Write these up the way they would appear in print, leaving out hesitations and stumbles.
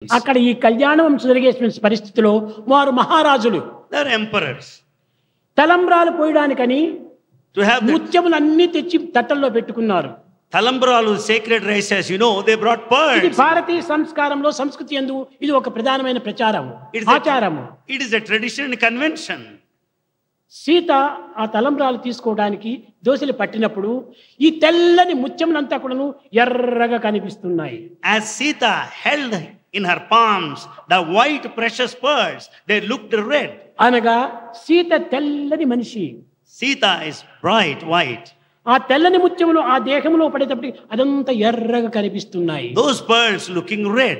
అక్కడ ఈ కళ్యాణం జరిగేటువంటి పరిస్థితిలో వారు మహారాజులు They are emperors. తలంబ్రాలు పోయడానికని To have the ముత్యములన్నీ తెచ్చి తట్టల్లో పెట్టుకున్నారు. talambralu sacred rices, they brought ఇది pearls. భారతీయ సంస్కారంలో సంస్కృతి యందు ఇది ఒక ప్రధానమైన ప్రచారము ఆచారము. It is a tradition and convention. Sita ఆ తలంబ్రాలు తీసుకోవడానికి దోసెలు పట్టినప్పుడు ఈ తెల్లని ముత్యములంతా కూడాను ఎర్రగా కనిపిస్తున్నాయి. As Sita held in her palms the white precious pearls, they looked red. అనగా సీత తెల్లని మనిషి. Sita is bright white. ఆ తెల్లని ముత్యములు ఆ దేహంలో పడేటప్పటికి అదంతా ఎర్రగా కనిపిస్తున్నాయి. Those pearls looking red.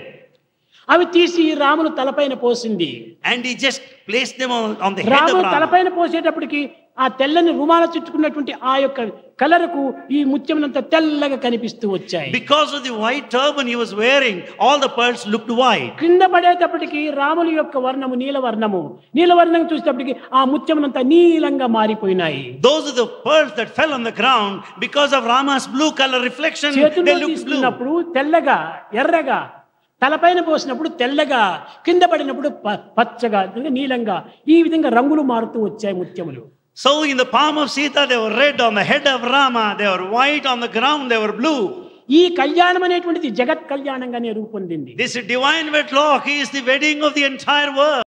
అవి తీసి రాములు తలపైన పోసింది. And he just placed them on the head of Ramulu Rama. తలపైన పోసేటప్పటికి ఆ తెల్లని రుమాల చుట్టుకున్నటువంటి ఆ యొక్క కలర్కు ఈ ముత్యములంతా తెల్లగా కనిపిస్తూ వచ్చాయి. Because of the white turban he was wearing, all the pearls looked white. కింద పడేటప్పటికి రాముల యొక్క వర్ణము నీలవర్ణము. నీలవర్ణం చూసేటప్పటికి ఆ ముత్యములంతా నీలంగా మారిపోయినాయి. Those are the pearls that fell on the ground because of Rama's blue color reflection. చేతుల్లో They looked blue. తీసుకున్నప్పుడు తెల్లగా ఎర్రగా, తలపైన పోసినప్పుడు తెల్లగా, కింద పడినప్పుడు పచ్చగా, నీలంగా, ఈ విధంగా రంగులు మారుతూ వచ్చాయి ముత్యములు. So in the palm of Sita they were red, on the head of Rama they were white, on the ground they were blue. ఈ కళ్యాణం అనేటువంటిది జగత్ కళ్యాణంగానే రూపొందింది. This divine wedlock is the wedding of the entire world.